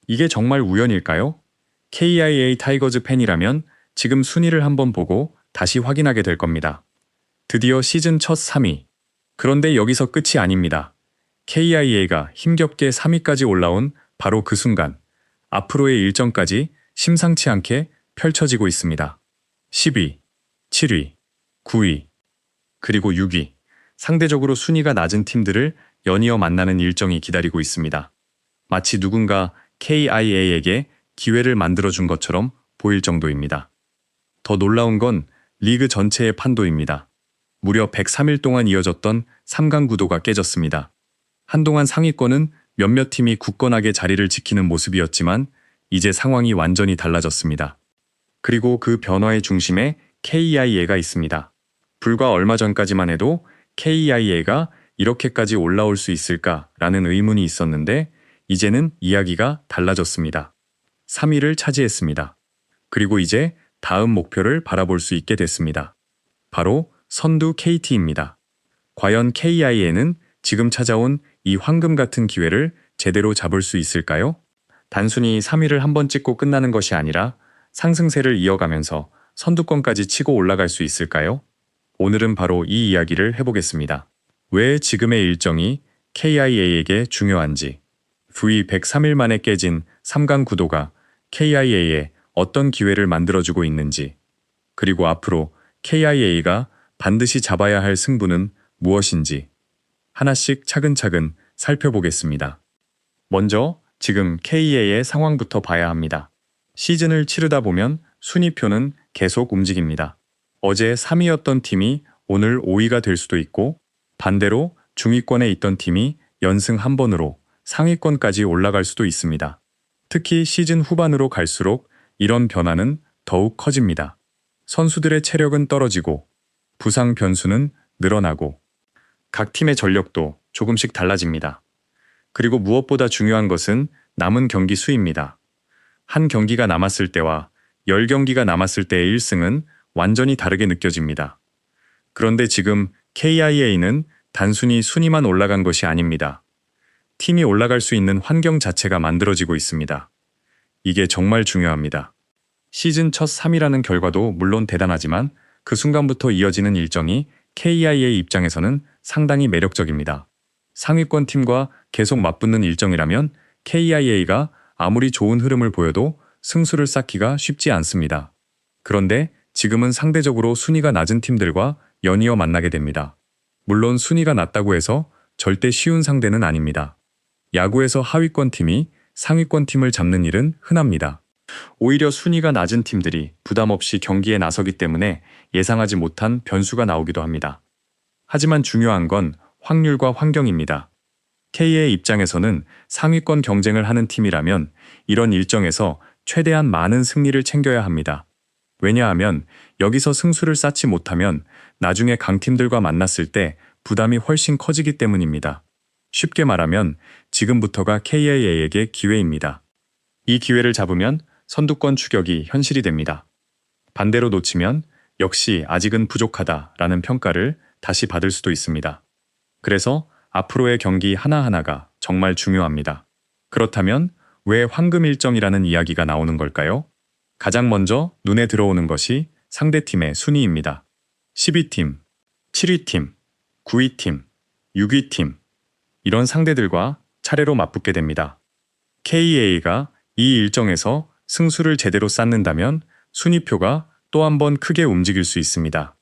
이게 정말 우연일까요? KIA 타이거즈 팬이라면 지금 순위를 한번 보고 다시 확인하게 될 겁니다. 드디어 시즌 첫 3위. 그런데 여기서 끝이 아닙니다. KIA가 힘겹게 3위까지 올라온 바로 그 순간, 앞으로의 일정까지 심상치 않게 펼쳐지고 있습니다. 10위, 7위, 9위, 그리고 6위. 상대적으로 순위가 낮은 팀들을 연이어 만나는 일정이 기다리고 있습니다. 마치 누군가 KIA에게 기회를 만들어준 것처럼 보일 정도입니다. 더 놀라운 건 리그 전체의 판도입니다. 무려 103일 동안 이어졌던 3강 구도가 깨졌습니다. 한동안 상위권은 몇몇 팀이 굳건하게 자리를 지키는 모습이었지만 이제 상황이 완전히 달라졌습니다. 그리고 그 변화의 중심에 KIA가 있습니다. 불과 얼마 전까지만 해도 KIA가 이렇게까지 올라올 수 있을까라는 의문이 있었는데 이제는 이야기가 달라졌습니다. 3위를 차지했습니다. 그리고 이제 다음 목표를 바라볼 수 있게 됐습니다. 바로 선두 KT입니다. 과연 KIA는 지금 찾아온 이 황금 같은 기회를 제대로 잡을 수 있을까요? 단순히 3위를 한번 찍고 끝나는 것이 아니라 상승세를 이어가면서 선두권까지 치고 올라갈 수 있을까요? 오늘은 바로 이 이야기를 해보겠습니다. 왜 지금의 일정이 KIA에게 중요한지, 부위 103일 만에 깨진 3강 구도가 KIA에 어떤 기회를 만들어주고 있는지, 그리고 앞으로 KIA가 반드시 잡아야 할 승부는 무엇인지 하나씩 차근차근 살펴보겠습니다. 먼저 지금 KIA의 상황부터 봐야 합니다. 시즌을 치르다 보면 순위표는 계속 움직입니다. 어제 3위였던 팀이 오늘 5위가 될 수도 있고 반대로 중위권에 있던 팀이 연승 한 번으로 상위권까지 올라갈 수도 있습니다. 특히 시즌 후반으로 갈수록 이런 변화는 더욱 커집니다. 선수들의 체력은 떨어지고 부상 변수는 늘어나고 각 팀의 전력도 조금씩 달라집니다. 그리고 무엇보다 중요한 것은 남은 경기 수입니다. 한 경기가 남았을 때와 10경기가 남았을 때의 1승은 완전히 다르게 느껴집니다. 그런데 지금 KIA는 단순히 순위만 올라간 것이 아닙니다. 팀이 올라갈 수 있는 환경 자체가 만들어지고 있습니다. 이게 정말 중요합니다. 시즌 첫 3위라는 결과도 물론 대단하지만 그 순간부터 이어지는 일정이 KIA 입장에서는 상당히 매력적입니다. 상위권 팀과 계속 맞붙는 일정이라면 KIA가 아무리 좋은 흐름을 보여도 승수를 쌓기가 쉽지 않습니다. 그런데 지금은 상대적으로 순위가 낮은 팀들과 연이어 만나게 됩니다. 물론 순위가 낮다고 해서 절대 쉬운 상대는 아닙니다. 야구에서 하위권 팀이 상위권 팀을 잡는 일은 흔합니다. 오히려 순위가 낮은 팀들이 부담 없이 경기에 나서기 때문에 예상하지 못한 변수가 나오기도 합니다. 하지만 중요한 건 확률과 환경입니다. K의 입장에서는 상위권 경쟁을 하는 팀이라면 이런 일정에서 최대한 많은 승리를 챙겨야 합니다. 왜냐하면 여기서 승수를 쌓지 못하면 나중에 강팀들과 만났을 때 부담이 훨씬 커지기 때문입니다. 쉽게 말하면 지금부터가 KIA에게 기회입니다. 이 기회를 잡으면 선두권 추격이 현실이 됩니다. 반대로 놓치면 역시 아직은 부족하다라는 평가를 다시 받을 수도 있습니다. 그래서 앞으로의 경기 하나하나가 정말 중요합니다. 그렇다면 왜 황금 일정이라는 이야기가 나오는 걸까요? 가장 먼저 눈에 들어오는 것이 상대팀의 순위입니다. 10위팀, 7위팀, 9위팀, 6위팀 이런 상대들과 차례로 맞붙게 됩니다. KIA가 이 일정에서 승수를 제대로 쌓는다면 순위표가 또 한 번 크게 움직일 수 있습니다.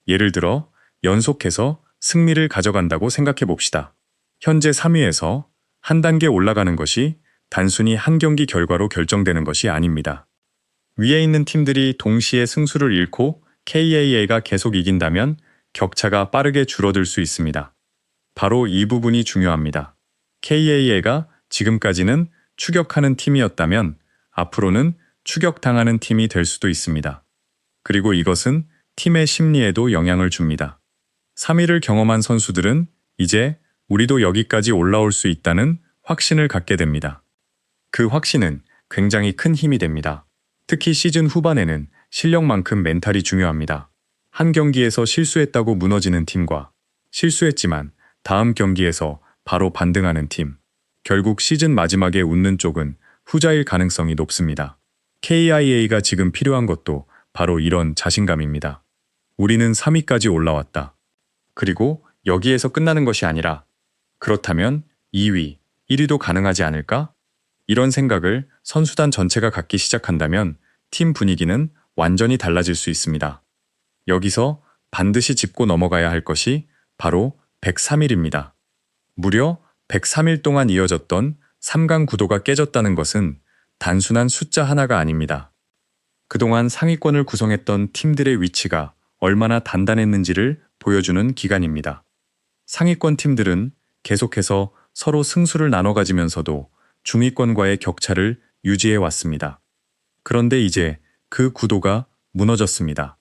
예를 들어 연속해서 승리를 가져간다고 생각해 봅시다. 현재 3위에서 한 단계 올라가는 것이 단순히 한 경기 결과로 결정되는 것이 아닙니다. 위에 있는 팀들이 동시에 승수를 잃고 KIA가 계속 이긴다면 격차가 빠르게 줄어들 수 있습니다. 바로 이 부분이 중요합니다. KIA가 지금까지는 추격하는 팀이었다면 앞으로는 추격당하는 팀이 될 수도 있습니다. 그리고 이것은 팀의 심리에도 영향을 줍니다. 3위를 경험한 선수들은 이제 우리도 여기까지 올라올 수 있다는 확신을 갖게 됩니다. 그 확신은 굉장히 큰 힘이 됩니다. 특히 시즌 후반에는 실력만큼 멘탈이 중요합니다. 한 경기에서 실수했다고 무너지는 팀과 실수했지만 다음 경기에서 바로 반등하는 팀. 결국 시즌 마지막에 웃는 쪽은 후자일 가능성이 높습니다. KIA가 지금 필요한 것도 바로 이런 자신감입니다. 우리는 3위까지 올라왔다. 그리고 여기에서 끝나는 것이 아니라 그렇다면 2위, 1위도 가능하지 않을까? 이런 생각을 선수단 전체가 갖기 시작한다면 팀 분위기는 완전히 달라질 수 있습니다. 여기서 반드시 짚고 넘어가야 할 것이 바로 103일입니다. 무려 103일 동안 이어졌던 3강 구도가 깨졌다는 것은 단순한 숫자 하나가 아닙니다. 그동안 상위권을 구성했던 팀들의 위치가 얼마나 단단했는지를 보여주는 기간입니다. 상위권 팀들은 계속해서 서로 승수를 나눠 가지면서도 중위권과의 격차를 유지해 왔습니다. 그런데 이제 그 구도가 무너졌습니다.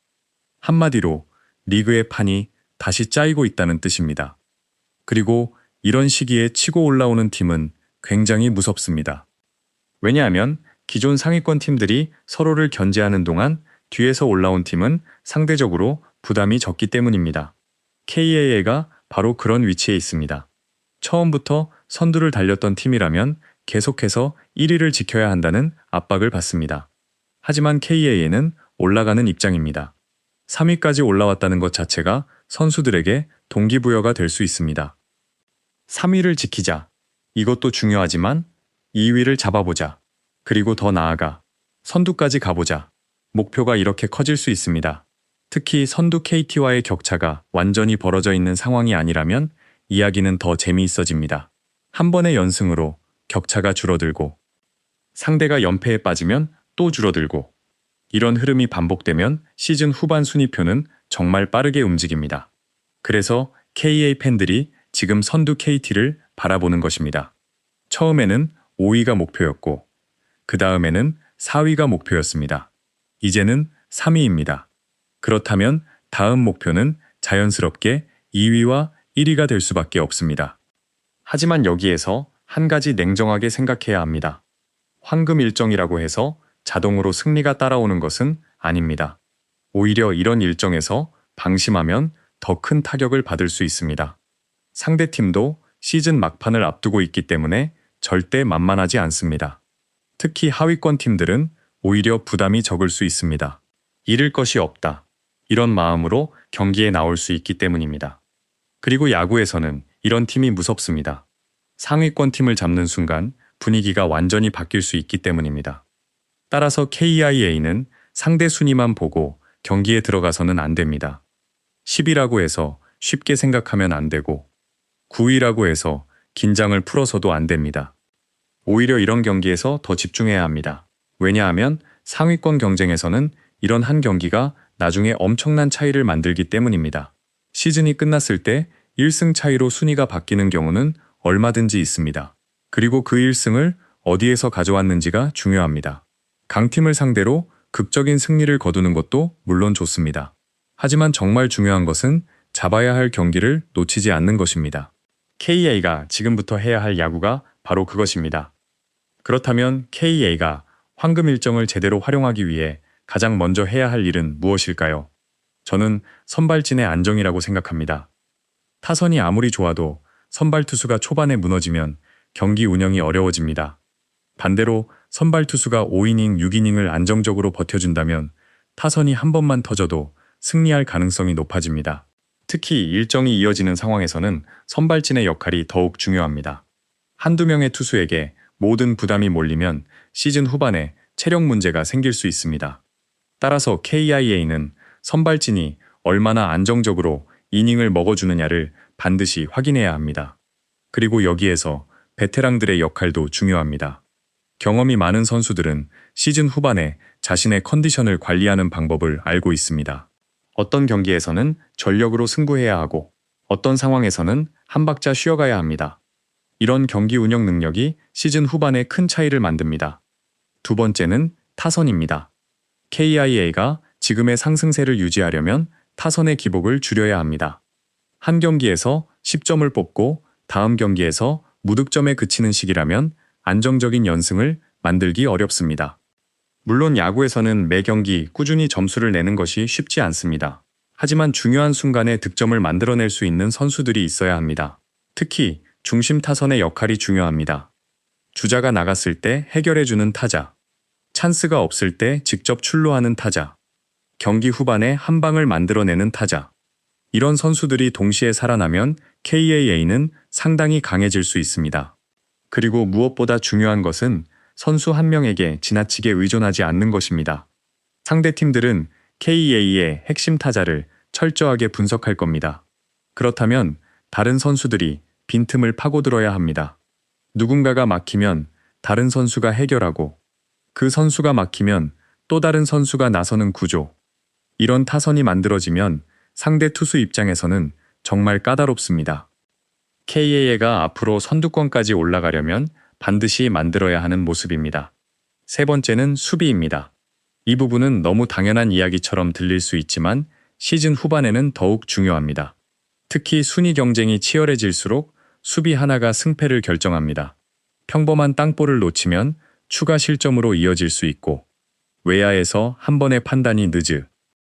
한마디로 리그의 판이 다시 짜이고 있다는 뜻입니다. 그리고 이런 시기에 치고 올라오는 팀은 굉장히 무섭습니다. 왜냐하면 기존 상위권 팀들이 서로를 견제하는 동안 뒤에서 올라온 팀은 상대적으로 부담이 적기 때문입니다. KAA가 바로 그런 위치에 있습니다. 처음부터 선두를 달렸던 팀이라면 계속해서 1위를 지켜야 한다는 압박을 받습니다. 하지만 KAA는 올라가는 입장입니다. 3위까지 올라왔다는 것 자체가 선수들에게 동기부여가 될 수 있습니다. 3위를 지키자. 이것도 중요하지만 2위를 잡아보자. 그리고 더 나아가 선두까지 가보자. 목표가 이렇게 커질 수 있습니다. 특히 선두 KT와의 격차가 완전히 벌어져 있는 상황이 아니라면 이야기는 더 재미있어집니다. 한 번의 연승으로 격차가 줄어들고 상대가 연패에 빠지면 또 줄어들고 이런 흐름이 반복되면 시즌 후반 순위표는 정말 빠르게 움직입니다. 그래서 KA 팬들이 지금 선두 KT를 바라보는 것입니다. 처음에는 5위가 목표였고 그 다음에는 4위가 목표였습니다. 이제는 3위입니다. 그렇다면 다음 목표는 자연스럽게 2위와 1위가 될 수밖에 없습니다. 하지만 여기에서 한 가지 냉정하게 생각해야 합니다. 황금 일정이라고 해서 자동으로 승리가 따라오는 것은 아닙니다. 오히려 이런 일정에서 방심하면 더 큰 타격을 받을 수 있습니다. 상대팀도 시즌 막판을 앞두고 있기 때문에 절대 만만하지 않습니다. 특히 하위권 팀들은 오히려 부담이 적을 수 있습니다. 잃을 것이 없다. 이런 마음으로 경기에 나올 수 있기 때문입니다. 그리고 야구에서는 이런 팀이 무섭습니다. 상위권 팀을 잡는 순간 분위기가 완전히 바뀔 수 있기 때문입니다. 따라서 KIA는 상대 순위만 보고 경기에 들어가서는 안 됩니다. 10위라고 해서 쉽게 생각하면 안 되고 9위라고 해서 긴장을 풀어서도 안 됩니다. 오히려 이런 경기에서 더 집중해야 합니다. 왜냐하면 상위권 경쟁에서는 이런 한 경기가 나중에 엄청난 차이를 만들기 때문입니다. 시즌이 끝났을 때 1승 차이로 순위가 바뀌는 경우는 얼마든지 있습니다. 그리고 그 1승을 어디에서 가져왔는지가 중요합니다. 강팀을 상대로 극적인 승리를 거두는 것도 물론 좋습니다. 하지만 정말 중요한 것은 잡아야 할 경기를 놓치지 않는 것입니다. KA가 지금부터 해야 할 야구가 바로 그것입니다. 그렇다면 KA가 황금 일정을 제대로 활용하기 위해 가장 먼저 해야 할 일은 무엇일까요? 저는 선발진의 안정이라고 생각합니다. 타선이 아무리 좋아도 선발 투수가 초반에 무너지면 경기 운영이 어려워집니다. 반대로 선발 투수가 5이닝, 6이닝을 안정적으로 버텨준다면 타선이 한 번만 터져도 승리할 가능성이 높아집니다. 특히 일정이 이어지는 상황에서는 선발진의 역할이 더욱 중요합니다. 한두 명의 투수에게 모든 부담이 몰리면 시즌 후반에 체력 문제가 생길 수 있습니다. 따라서 KIA는 선발진이 얼마나 안정적으로 이닝을 먹어주느냐를 반드시 확인해야 합니다. 그리고 여기에서 베테랑들의 역할도 중요합니다. 경험이 많은 선수들은 시즌 후반에 자신의 컨디션을 관리하는 방법을 알고 있습니다. 어떤 경기에서는 전력으로 승부해야 하고 어떤 상황에서는 한 박자 쉬어가야 합니다. 이런 경기 운영 능력이 시즌 후반에 큰 차이를 만듭니다. 두 번째는 타선입니다. KIA가 지금의 상승세를 유지하려면 타선의 기복을 줄여야 합니다. 한 경기에서 10점을 뽑고 다음 경기에서 무득점에 그치는 식이라면 안정적인 연승을 만들기 어렵습니다. 물론 야구에서는 매 경기 꾸준히 점수를 내는 것이 쉽지 않습니다. 하지만 중요한 순간에 득점을 만들어낼 수 있는 선수들이 있어야 합니다. 특히 중심 타선의 역할이 중요합니다. 주자가 나갔을 때 해결해주는 타자, 찬스가 없을 때 직접 출루하는 타자, 경기 후반에 한 방을 만들어내는 타자. 이런 선수들이 동시에 살아나면 KAA는 상당히 강해질 수 있습니다. 그리고 무엇보다 중요한 것은 선수 한 명에게 지나치게 의존하지 않는 것입니다. 상대 팀들은 KA의 핵심 타자를 철저하게 분석할 겁니다. 그렇다면 다른 선수들이 빈틈을 파고들어야 합니다. 누군가가 막히면 다른 선수가 해결하고 그 선수가 막히면 또 다른 선수가 나서는 구조. 이런 타선이 만들어지면 상대 투수 입장에서는 정말 까다롭습니다. KA가 앞으로 선두권까지 올라가려면 반드시 만들어야 하는 모습입니다. 세 번째는 수비입니다. 이 부분은 너무 당연한 이야기처럼 들릴 수 있지만 시즌 후반에는 더욱 중요합니다. 특히 순위 경쟁이 치열해질수록 수비 하나가 승패를 결정합니다. 평범한 땅볼을 놓치면 추가 실점으로 이어질 수 있고 외야에서 한 번의 판단이 늦은